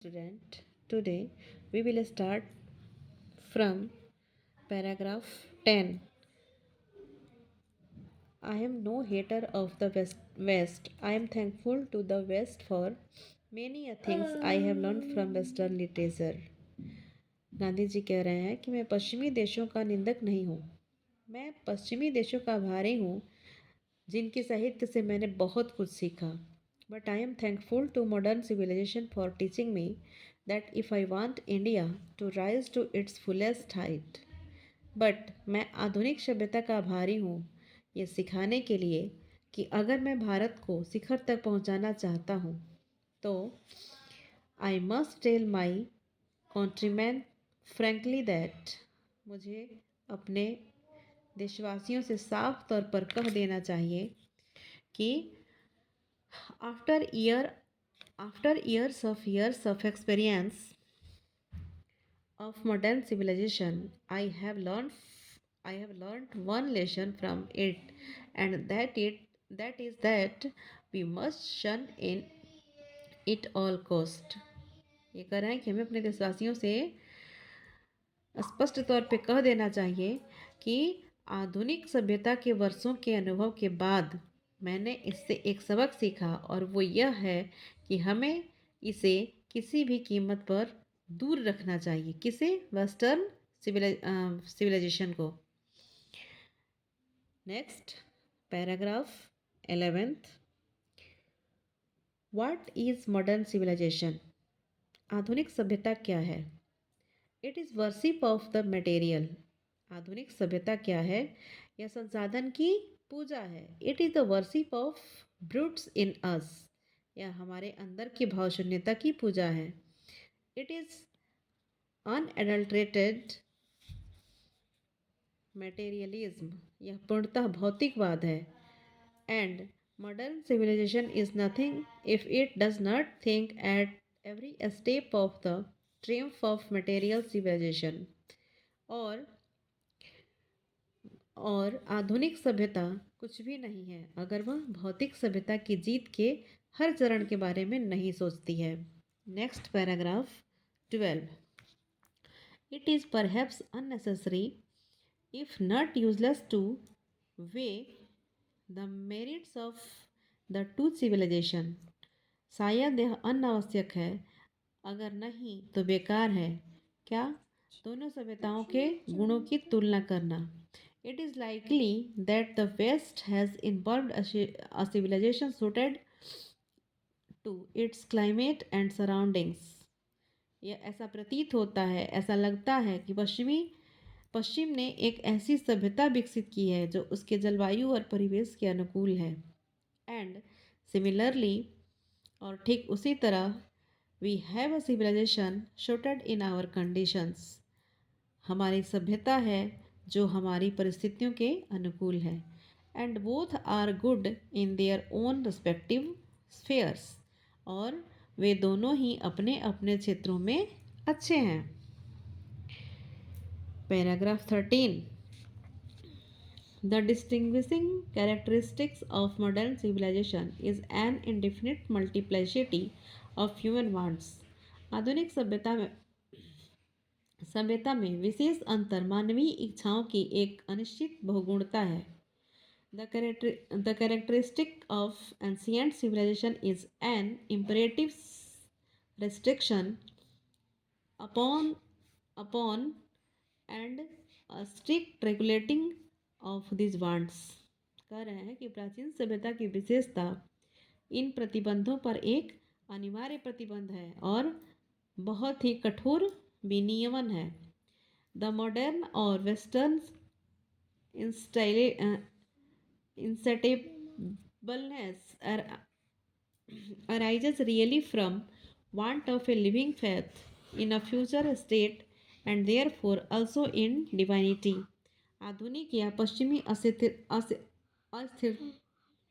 Student, today we will start from paragraph 10. I am no hater of the West. I am thankful to the West for many things I have learned from Western literature. Gandhi ji कह रहे हैं कि मैं पश्चिमी देशों का निंदक नहीं हूँ। मैं पश्चिमी देशों का आभारी हूँ जिनके साहित्य से मैंने बहुत कुछ सीखा. But I am thankful to modern civilization for teaching me that if I want India to rise to its fullest height, but मैं आधुनिक सभ्यता का आभारी हूँ ये सिखाने के लिए कि अगर मैं भारत को शिखर तक पहुँचाना चाहता हूँ तो I must tell my countryman frankly that मुझे अपने देशवासियों से साफ तौर पर कह देना चाहिए कि after year after years of experience of modern civilization, I have learned one lesson from it, and that is that we must shun in it all cost. ये कह रहे हैं कि हमें अपने देशवासियों से स्पष्ट तौर पे कह देना चाहिए कि आधुनिक सभ्यता के वर्षों के अनुभव के बाद मैंने इससे एक सबक सीखा और वो यह है कि हमें इसे किसी भी कीमत पर दूर रखना चाहिए. किसे? वेस्टर्न सिविलाइजेशन को. Next paragraph 11th. What is modern civilisation? आधुनिक सभ्यता क्या है? It is worship of the material. आधुनिक सभ्यता क्या है? यह संसाधन की पूजा है. It is the worship of brutes in us. यह हमारे अंदर की भावशून्यता की पूजा है. It is unadulterated materialism. यह पूर्णतः भौतिकवाद है. And modern civilisation is nothing if it does not think at every step of the triumph of material civilization. और आधुनिक सभ्यता कुछ भी नहीं है अगर वह भौतिक सभ्यता की जीत के हर चरण के बारे में नहीं सोचती है. Next paragraph 12. It is perhaps unnecessary if not useless to weigh the merits of the two civilization. शायद यह अनावश्यक है, अगर नहीं तो बेकार है क्या दोनों सभ्यताओं के गुणों की तुलना करना. It is likely that the West has evolved a civilization suited to its climate and surroundings. यह ऐसा प्रतीत होता है, ऐसा लगता है कि पश्चिम ने एक ऐसी सभ्यता विकसित की है जो उसके जलवायु और परिवेश के अनुकूल है. एंड सिमिलरली, और ठीक उसी तरह, we have a civilization suited in our conditions. हमारी सभ्यता है जो हमारी परिस्थितियों के अनुकूल है. And both are good in their own respective spheres. और वे दोनों ही अपने अपने क्षेत्रों में अच्छे हैं. Paragraph 13. The distinguishing characteristics of modern civilization is an indefinite multiplicity of human wants. आधुनिक सभ्यता में विशेष अंतर मानवीय इच्छाओं की एक अनिश्चित बहुगुणता है. The characteristic of ancient civilization is an imperative restriction upon and strict regulating of this wants. कह रहे हैं कि प्राचीन सभ्यता की विशेषता इन प्रतिबंधों पर एक अनिवार्य प्रतिबंध है और बहुत ही कठोर विनियमन है. द मॉडर्न और western इंसेटेबलनेस arises really from want of a living faith in a future state and therefore also in divinity. आधुनिक या पश्चिमी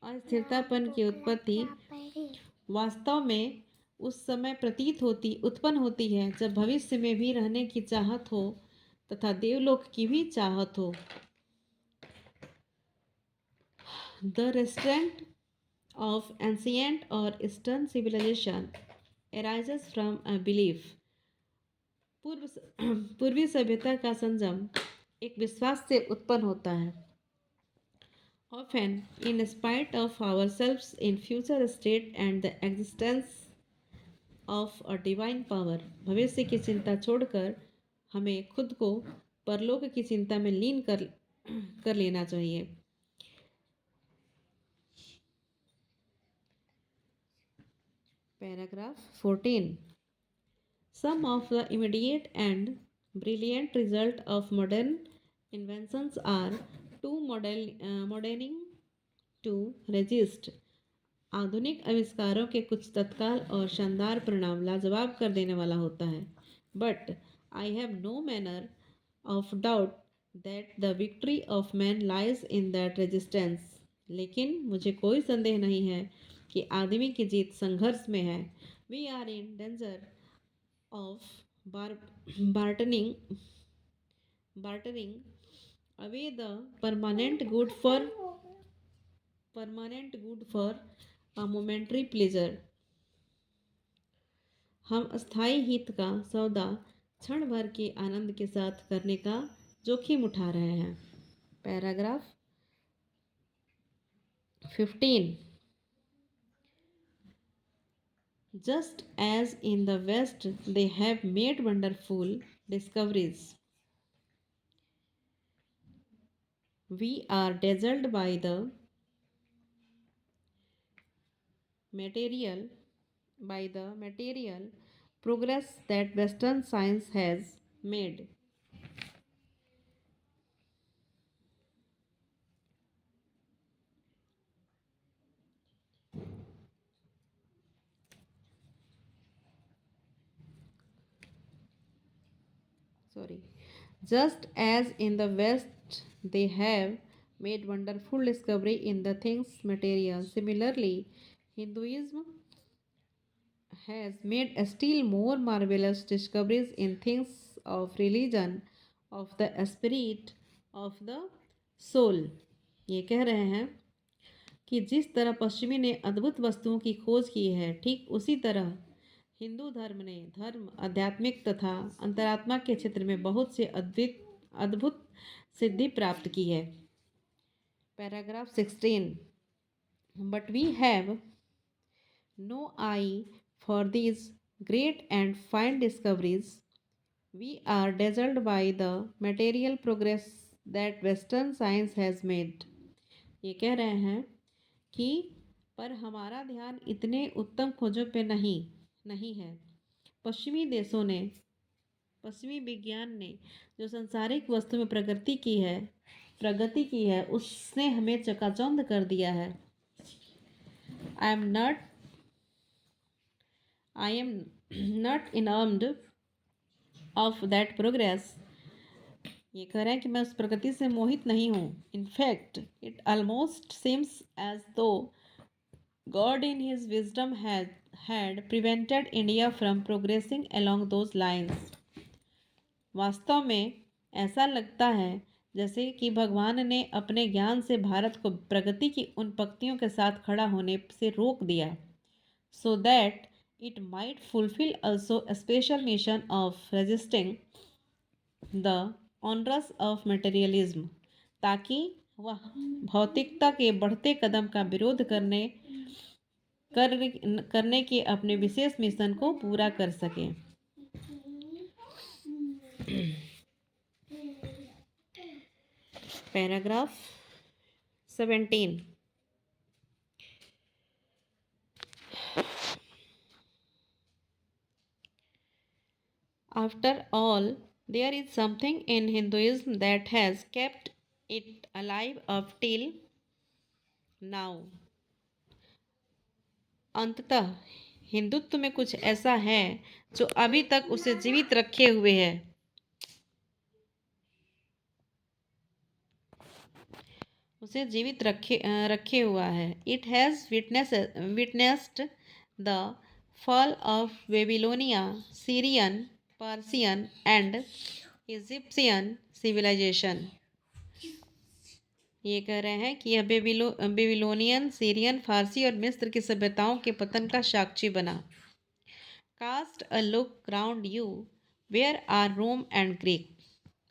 अस्थिरतापन की उत्पत्ति वास्तव में उस समय उत्पन्न होती है जब भविष्य में भी रहने की चाहत हो तथा देवलोक की भी चाहत हो. The restraint of ancient or Eastern civilization arises from a belief. पूर्व पूर्वी सभ्यता का संजम एक विश्वास से उत्पन्न होता है. Often, in spite of ourselves in future state and the existence of a divine power, भविष्य की चिंता छोड़कर हमें खुद को परलोक की चिंता में लीन कर लेना चाहिए. Paragraph 14. Some of the immediate and brilliant result of modern inventions are too moderning to resist. आधुनिक आविष्कारों के कुछ तत्काल और शानदार परिणाम लाजवाब कर देने वाला होता है. But I have no manner of doubt that the victory of man lies in that resistance. लेकिन मुझे कोई संदेह नहीं है कि आदमी की जीत संघर्ष में है. We are in danger of bartering away the permanent good for a momentary pleasure. हम अस्थायी हित का सौदा क्षण भर के आनंद के साथ करने का जोखिम उठा रहे हैं. Paragraph 15. Just as in the West they have made wonderful discoveries, we are dazzled by the material progress that Western science has made. Just as in the West they have made wonderful discovery in the things material, similarly Hinduism has made still more marvelous discoveries in things of religion, of the spirit, of the soul. ये कह रहे हैं कि जिस तरह पश्चिमी ने अद्भुत वस्तुओं की खोज की है, ठीक उसी तरह हिंदू धर्म ने आध्यात्मिक तथा अंतरात्मा के क्षेत्र में बहुत से अद्भुत सिद्धि प्राप्त की है. Paragraph 16. But we have no eye for these great and fine discoveries. We are dazzled by the material progress that Western science has made. ये कह रहे हैं कि पर हमारा ध्यान इतने उत्तम खोजों पे नहीं है. पश्चिमी विज्ञान ने जो सांसारिक वस्तु में प्रगति की है उसने हमें चकाचौंध कर दिया है. I am not enamored of that progress. ये कह रहे हैं कि मैं उस प्रगति से मोहित नहीं हूँ. In fact, it almost seems as though God in his wisdom had prevented India from progressing along those lines. वास्तव में ऐसा लगता है जैसे कि भगवान ने अपने ज्ञान से भारत को प्रगति की उन पंक्तियों के साथ खड़ा होने से रोक दिया. So that it might fulfill also a special mission of resisting the onrush of materialism, ताकि वह भौतिकता के बढ़ते कदम का विरोध करने के अपने विशेष मिशन को पूरा कर सके. Paragraph 17. After all, there is something in Hinduism that has kept it alive up till now. अंततः हिंदुत्व में कुछ ऐसा है जो अभी तक उसे जीवित रखे हुए है. रखे हुआ है. It has witnessed the fall of Babylonia, Syrian, Persian and Egyptian civilization. ये कह रहे हैं कि यह बेबीलोनियन, सीरियन, फारसी और मिस्र की सभ्यताओं के पतन का साक्षी बना. Cast a look round you, where are Rome and Greek.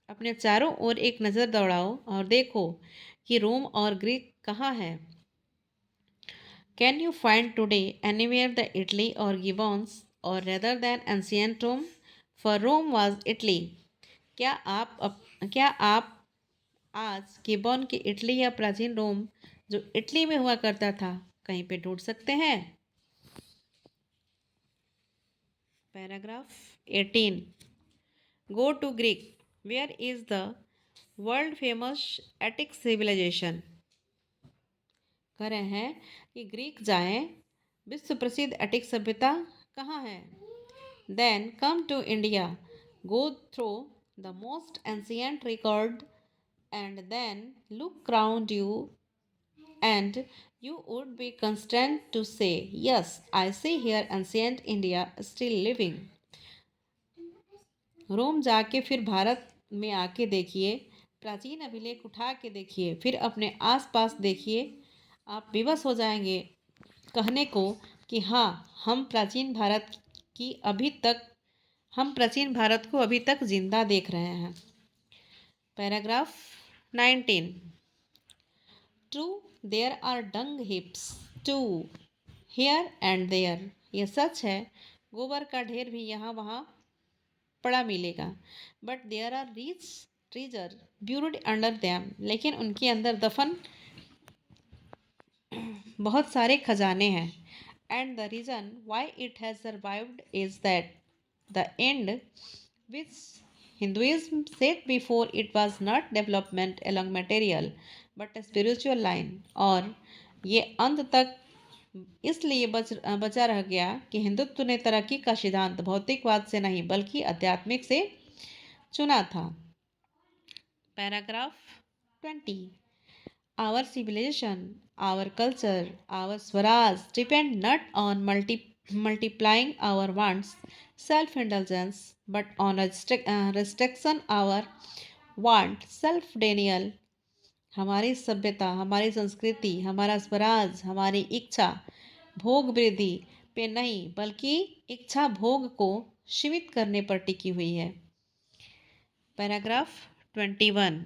अपने चारों ओर एक नज़र दौड़ाओ और देखो कि रोम और ग्रीक कहाँ है। Can you find today anywhere the Italy और गिबॉन्स और rather than ancient Rome, for Rome was Italy. क्या आप आज गिबॉन की इटली या प्राचीन रोम जो इटली में हुआ करता था कहीं पे ढूंढ सकते हैं। Paragraph 18। Go to Greek, where is the world famous Attic civilization. कह रहे हैं कि ग्रीक जाएं, विश्व प्रसिद्ध एटिक सभ्यता कहाँ है। Then come to India, go through the most ancient record and then look round you and you would be constrained to say, yes, I see here ancient India still living. रोम जाके फिर भारत में आके देखिए, प्राचीन अभिलेख उठा के देखिए, फिर अपने आसपास देखिए, आप विवश हो जाएंगे कहने को कि हाँ, हम प्राचीन भारत को अभी तक जिंदा देख रहे हैं। Paragraph 19। True, there are dung heaps too, here and there. ये सच है, गोबर का ढेर भी यहाँ वहाँ पड़ा मिलेगा। But there are rich treasure buried under them. लेकिन उनके अंदर दफन बहुत सारे खजाने हैं। And the reason why it has survived is that the end which Hinduism set before it was not development along material but a spiritual line। और ये अंत तक इसलिए बचा रह गया कि हिंदुत्व ने तरक्की का सिद्धांत भौतिकवाद से नहीं बल्कि आध्यात्मिक से चुना था। Paragraph 20। Our civilization, our culture, our Swaraj depend not on multiplying our wants, self-indulgence, but on restriction our want, self-denial। हमारी सभ्यता, हमारी संस्कृति, हमारा स्वराज, हमारी इच्छा भोग वृद्धि पे नहीं बल्कि इच्छा भोग को सीमित करने पर टिकी हुई है। Paragraph 21।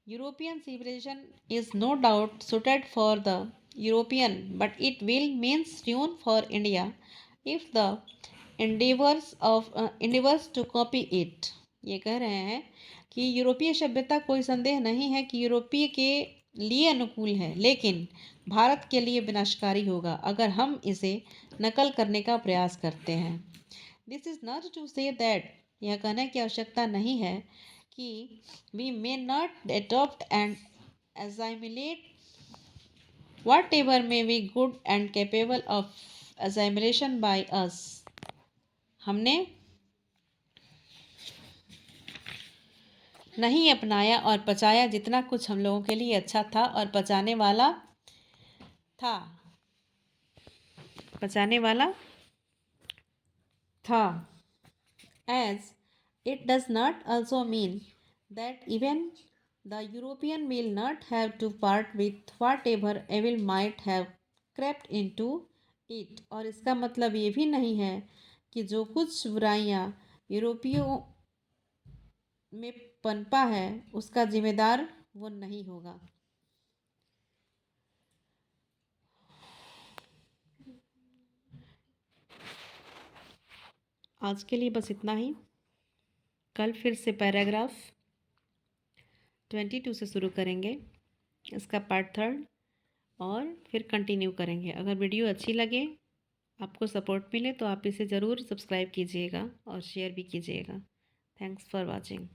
European civilization is no doubt suited for the European, but it will means ruin for India if the endeavors to copy it। ये कह रहे हैं कि यूरोपीय सभ्यता कोई संदेह नहीं है कि यूरोपीय के लिए अनुकूल है, लेकिन भारत के लिए विनाशकारी होगा अगर हम इसे नकल करने का प्रयास करते हैं। This is not to say that, यह कहने की आवश्यकता नहीं है कि we may not adopt and assimilate whatever may be good and capable of assimilation by us। हमने नहीं अपनाया और पचाया जितना कुछ हम लोगों के लिए अच्छा था और पचाने वाला था। As it does not also mean that even the European will not have to part with whatever evil might have crept into it। और इसका मतलब ये भी नहीं है कि जो कुछ बुराइयां यूरोपियों में पनपा है उसका जिम्मेदार वो नहीं होगा। आज के लिए बस इतना ही। कल फिर से पैराग्राफ 22 से शुरू करेंगे, इसका पार्ट 3 और फिर कंटिन्यू करेंगे। अगर वीडियो अच्छी लगे, आपको सपोर्ट मिले तो आप इसे ज़रूर सब्सक्राइब कीजिएगा और शेयर भी कीजिएगा। Thanks for watching.